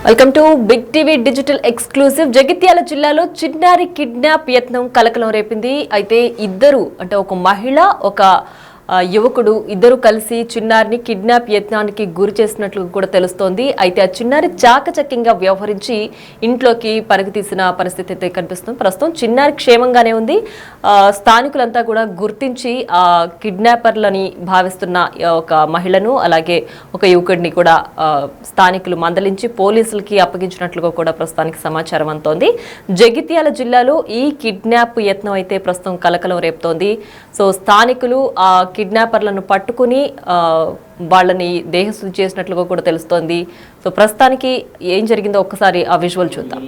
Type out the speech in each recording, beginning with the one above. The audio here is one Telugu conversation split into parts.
Welcome to Big TV digital exclusive. Jagtial జిల్లాలో చిన్నారి కిడ్నాప్ యత్నం కలకలం రేపింది. అయితే ఇద్దరు అంటే ఒక మహిళ ఒక యువకుడు ఇద్దరు కలిసి చిన్నారిని కిడ్నాప్ యత్నానికి గురి చేసినట్లు కూడా తెలుస్తోంది. అయితే ఆ చిన్నారి చాకచక్యంగా వ్యవహరించి ఇంట్లోకి పరుగు తీసిన పరిస్థితి అయితే కనిపిస్తుంది. ప్రస్తుతం చిన్నారి క్షేమంగానే ఉంది. స్థానికులంతా కూడా గుర్తించి ఆ కిడ్నాపర్లని భావిస్తున్న ఒక మహిళను అలాగే ఒక యువకుడిని కూడా స్థానికులు మందలించి పోలీసులకి అప్పగించినట్లుగా కూడా ప్రస్తుతానికి సమాచారం అందుతోంది. జగిత్యాల జిల్లాలో ఈ కిడ్నాప్ యత్నం అయితే ప్రస్తుతం కలకలం రేపుతోంది. సో స్థానికులు ఆ కిడ్నాపర్లను పట్టుకుని వాళ్ళని దేహశుద్ధి చేసినట్లుగా కూడా తెలుస్తోంది. సో ప్రస్తుతానికి ఏం జరిగిందో ఒక్కసారి ఆ విజువల్ చూద్దాం.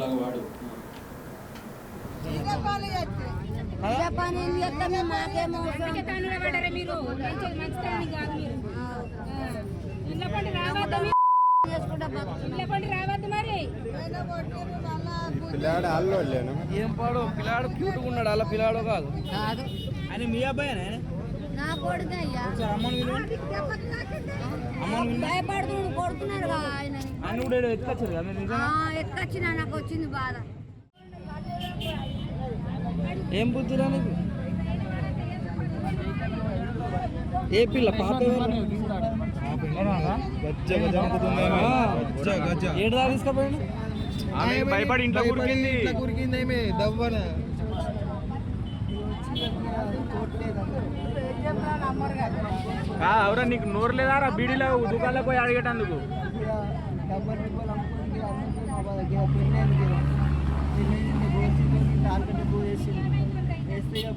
పిల్లాడు అల్లు ఏం పాడు పిల్లాడు క్యూట్గా ఉన్నాడు. అలా పిల్లాడు కాదు అని మీ అబ్బాయి నా కొడుకు అయ్యా భయపడుతున్నాడు కొడుతున్నాడు ఆయన ఎత్తుకొచ్చిన నాకు వచ్చింది బాధ. ఏం బుద్ధిరా నీకు? ఏ పిల్ల పాప ఏడుదా తీసుకుపోయాడు భయపడి ఇంట్లో కురికింది ఏమే దవ్వన ఎవరా నీకు నోరు లేదా బీడీలో దుకాణంలో పోయి అడిగేటందుకు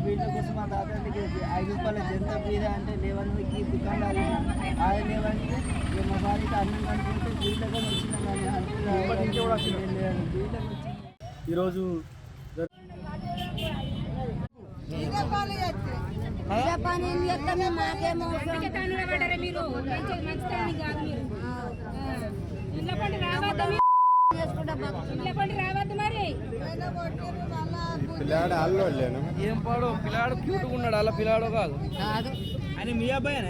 బీడ్ల కోసం మా తాతకి 5 రూపాయల జంత బీద అంటే లేవనికి దుకాణాలు ఆయన లేవంటే మా భార్యకి అన్నం కనుకుంటే బీడ్లకు వచ్చినాం. ఈరోజు పిల్లాడు అల్లు ఏం పాడు పిల్లాడు క్యూట్గా ఉన్నాడు. అలా పిల్లాడు కాదు అని మీ అబ్బాయి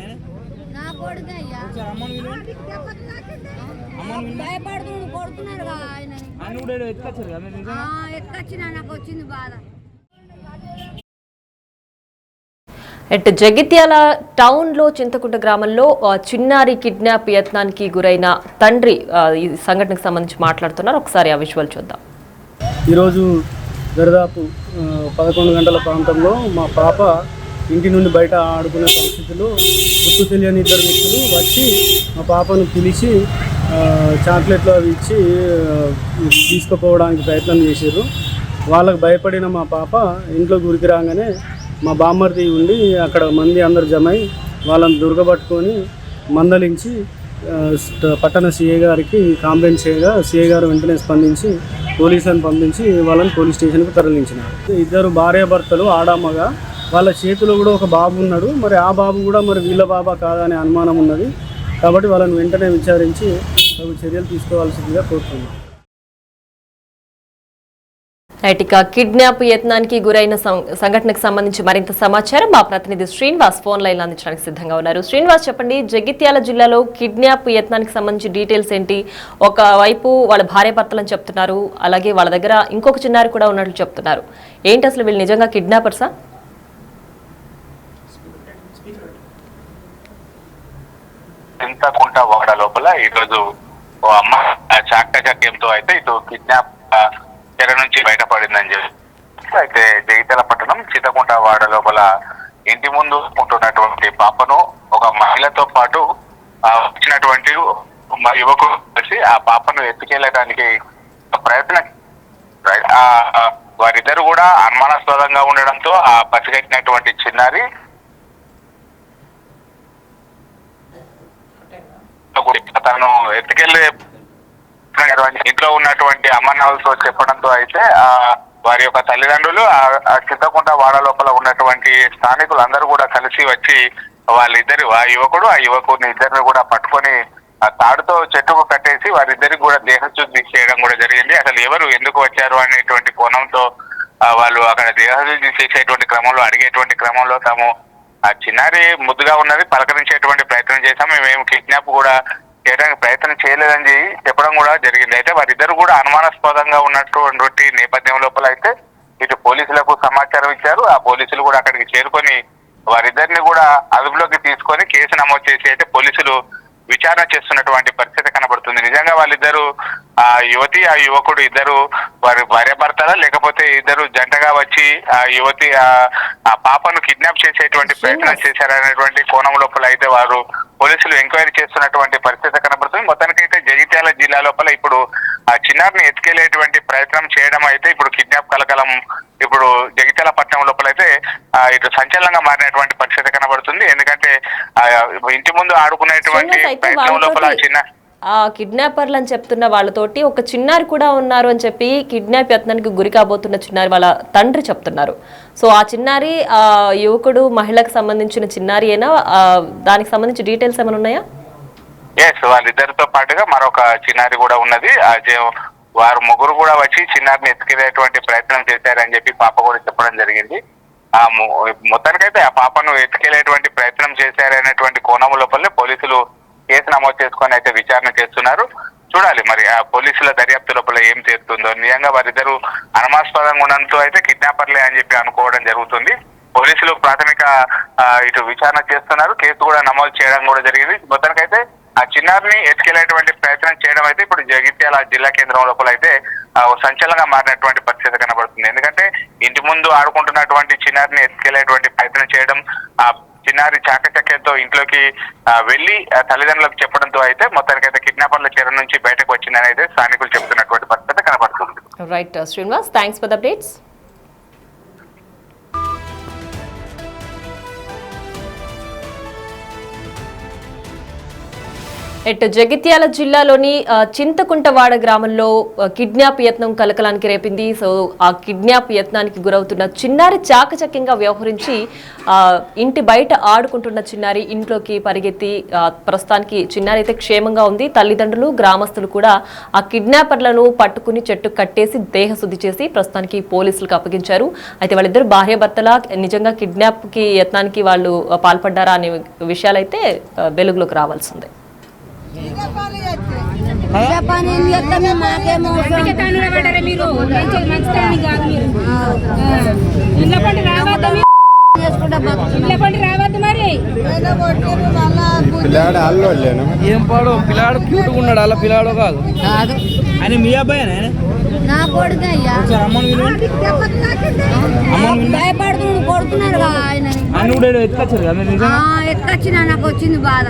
నా కొడుకు అయ్యా భయపడుతున్నాడు కొడుతున్నాడు ఆయన ఎత్తుకొచ్చిన నాకు వచ్చింది బాధ. అట్ జగిత్యాల టౌన్లో చింతకుంట గ్రామంలో చిన్నారి కిడ్నాప్ యత్నానికి గురైన తండ్రి ఈ సంఘటనకు సంబంధించి మాట్లాడుతున్నారు. ఒకసారి ఆ విజువల్ చూద్దాం. ఈరోజు దాదాపు 11 గంటల ప్రాంతంలో మా పాప ఇంటి నుండి బయట ఆడుకునే పరిస్థితుల్లో గుర్తు తెలియని 2 వ్యక్తులు వచ్చి మా పాపను పిలిచి చాక్లెట్లు అవి ఇచ్చి తీసుకుపోవడానికి ప్రయత్నం చేశారు. వాళ్ళకు భయపడిన మా పాప ఇంట్లో గురికి రాగానే మా బామ్మర్ది ఉండి అక్కడ మంది అందరు జమై వాళ్ళని దొరకబట్టుకొని మందలించి పట్టణ సిఐ గారికి కంప్లైంట్ చేయగా సిఐ గారు వెంటనే స్పందించి పోలీసులను పంపించి వాళ్ళని పోలీస్ స్టేషన్కి తరలించినారు. 2 భార్యాభర్తలు ఆడామగా వాళ్ళ చేతిలో కూడా ఒక బాబు ఉన్నాడు. మరి ఆ బాబు కూడా మరి వీళ్ళ బాబా కాదనే అనుమానం ఉన్నది. కాబట్టి వాళ్ళని వెంటనే విచారించి చర్యలు తీసుకోవాల్సిందిగా కోరుతున్నాం. ఇక కిడ్నాప్ యత్నానికి గురైన సంఘటనకు సంబంధించి మరింత సమాచారం మా ప్రతినిధి శ్రీనివాస్ ఫోన్ లైన్ అందించడానికి సిద్ధంగా ఉన్నారు. శ్రీనివాస్, చెప్పండి, జగిత్యాల జిల్లాలో కిడ్నాప్ యత్నానికి సంబంధించి డీటెయిల్స్ ఏంటి? ఒకవైపు వాళ్ళ భార్యాభర్తలని చెప్తున్నారు, అలాగే వాళ్ళ దగ్గర ఇంకొక చిన్నారి కూడా ఉన్నట్లు చెప్తున్నారు. ఏంటి అసలు వీళ్ళు నిజంగా కిడ్నాపర్సా? చింతకుంట వాడ లోపల ఈరోజు ఓ అమ్మ చాకచక్యంతో అయితే ఇటు కిడ్నాప్ చెర నుంచి బయటపడిందని చెప్పి అయితే జగిత్యాల పట్టణం చింతకుంట వాడ లోపల ఇంటి ముందు ఉంటున్నటువంటి పాపను ఒక మహిళతో పాటు వచ్చినటువంటి యువకుడు వచ్చి ఆ పాపను ఎత్తుకెళ్ళడానికి ప్రయత్నం వారిద్దరు కూడా అనుమానాస్పదంగా ఉండడంతో ఆ పసిగట్టినటువంటి చిన్నారి తను ఎత్తుకెళ్ళి ఇంట్లో ఉన్నటువంటి అమ్మనాలతో చెప్పడంతో అయితే వారి యొక్క తల్లిదండ్రులు ఆ చింతకుంట వాడ లోపల ఉన్నటువంటి స్థానికులు అందరూ కూడా కలిసి వచ్చి వాళ్ళిద్దరు ఆ యువకుడిని ఇద్దరిని కూడా పట్టుకొని ఆ తాడుతో చెట్టుకు కట్టేసి వారిద్దరికి కూడా దేహశుద్ధి చేయడం కూడా జరిగింది. అసలు ఎవరు ఎందుకు వచ్చారు అనేటువంటి కోణంతో వాళ్ళు అక్కడ దేహశుద్ధి చేసేటువంటి క్రమంలో అడిగేటువంటి క్రమంలో తాము ఆ చిన్నారి ముద్దుగా ఉన్నది పలకరించేటువంటి ప్రయత్నం చేశాం. మేము కిడ్నాప్ కూడా చేయడానికి ప్రయత్నం చేయలేదని చెప్పడం కూడా జరిగింది. అయితే వారిద్దరు కూడా అనుమానాస్పదంగా ఉన్నటువంటి నేపథ్యం లోపల అయితే ఇటు పోలీసులకు సమాచారం ఇచ్చారు. ఆ పోలీసులు కూడా అక్కడికి చేరుకొని వారిద్దరిని కూడా అదుపులోకి తీసుకొని కేసు నమోదు చేసి అయితే పోలీసులు విచారణ చేస్తున్నటువంటి పరిస్థితి కనబడుతుంది. నిజంగా వాళ్ళిద్దరు ఆ యువతి ఆ యువకుడు ఇద్దరు వారి భార్యాభర్తలా లేకపోతే ఇద్దరు జంటగా వచ్చి ఆ యువతి ఆ పాపను కిడ్నాప్ చేసేటువంటి ప్రయత్నం చేశారనేటువంటి కోణం లోపల అయితే వారు పోలీసులు ఎంక్వైరీ చేస్తున్నటువంటి పరిస్థితి కనబడుతుంది. మొత్తానికైతే జగిత్యాల జిల్లా లోపల ఇప్పుడు ఆ చిన్నారిని ఎత్తుకెళ్లేటువంటి ప్రయత్నం చేయడం అయితే ఇప్పుడు కిడ్నాప్ కలకలం ఇప్పుడు జగిత్యాల పట్టణం లోపల అయితే ఇటు సంచలనంగా మారినటువంటి పరిస్థితి కనబడుతుంది. ఎందుకంటే ఇంటి ముందు ఆడుకునేటువంటి ప్రయత్నం లోపల చిన్న కిడ్నాపర్లు అని చెప్తున్న వాళ్ళతోటి ఒక చిన్నారి కూడా ఉన్నారు అని చెప్పి కిడ్నాప్ యత్నానికి గురి కాబోతున్న చిన్నారి వాళ్ళ తండ్రి చెప్తున్నారు. సో ఆ చిన్నారి ఆ యువకుడు మహిళకు సంబంధించిన చిన్నారి అయినా దానికి సంబంధించి డీటెయిల్స్ ఏమైనా ఉన్నాయా? ఎస్, వాళ్ళిద్దరితో పాటుగా మరొక చిన్నారి కూడా ఉన్నది. వారు ముగ్గురు కూడా వచ్చి చిన్నారిని ఎత్తుకెళ్లేటువంటి ప్రయత్నం చేశారని చెప్పి పాప కూడా చెప్పడం జరిగింది. మొత్తానికైతే ఆ పాపను ఎత్తుకెళ్లేటువంటి ప్రయత్నం చేశారనేటువంటి కోణం లోపలనే పోలీసులు కేసు నమోదు చేసుకొని అయితే విచారణ చేస్తున్నారు. చూడాలి మరి ఆ పోలీసుల దర్యాప్తు లోపల ఏం చేస్తుందో. నిజంగా వారిద్దరు అనుమానాస్పదంగా ఉండడంతో అయితే కిడ్నాపర్లే అని చెప్పి అనుకోవడం జరుగుతుంది. పోలీసులు ప్రాథమిక ఇటు విచారణ చేస్తున్నారు. కేసు కూడా నమోదు చేయడం కూడా జరిగింది. మొత్తానికైతే ఆ చిన్నారిని ఎత్తుకెళ్లేటువంటి ప్రయత్నం చేయడం అయితే ఇప్పుడు జగిత్యాల జిల్లా కేంద్రం లోపల అయితే సంచలనంగా మారినటువంటి పరిస్థితి కనబడుతుంది. ఎందుకంటే ఇంటి ముందు ఆడుకుంటున్నటువంటి చిన్నారిని ఎత్తుకెళ్లేటువంటి ప్రయత్నం చేయడం, ఆ చిన్నారి చాకచక్యంతో ఇంట్లోకి వెళ్లి తల్లిదండ్రులకు చెప్పడంతో అయితే మొత్తానికైతే కిడ్నాపర్ల చెర నుంచి బయటకు వచ్చిందని అయితే స్థానికులు చెబుతున్నటువంటి పరిస్థితి కనబడుతుంది. Right Srinivas, thanks for the updates. ఎటు జగిత్యాల జిల్లాలోని చింతకుంటవాడ గ్రామంలో కిడ్నాప్ యత్నం కలకలానికి రేపింది. సో ఆ కిడ్నాప్ యత్నానికి గురవుతున్న చిన్నారి చాకచక్యంగా వ్యవహరించి ఇంటి బయట ఆడుకుంటున్న చిన్నారి ఇంట్లోకి పరిగెత్తి ప్రస్తుతానికి చిన్నారి అయితే క్షేమంగా ఉంది. తల్లిదండ్రులు గ్రామస్తులు కూడా ఆ కిడ్నాపర్లను పట్టుకుని చెట్టు కట్టేసి దేహశుద్ధి చేసి ప్రస్తుతానికి పోలీసులకు అప్పగించారు. అయితే వాళ్ళిద్దరు భార్యాభర్తల నిజంగా కిడ్నాప్ కి యత్నానికి వాళ్ళు పాల్పడ్డారా అనే విషయాలైతే వెలుగులోకి రావాల్సిందే. పిల్లాడు ఆల్లో ఏం పాడు పిల్లాడు క్యూట్గా ఉన్నాడు. అలా పిల్లాడు కాదు అని మీ అబ్బాయి నా కొడుకు అయ్యా భయపడుతున్నాడు కొడుతున్నారు ఆయన ఎత్తుకొచ్చిన నాకు వచ్చింది బాధ.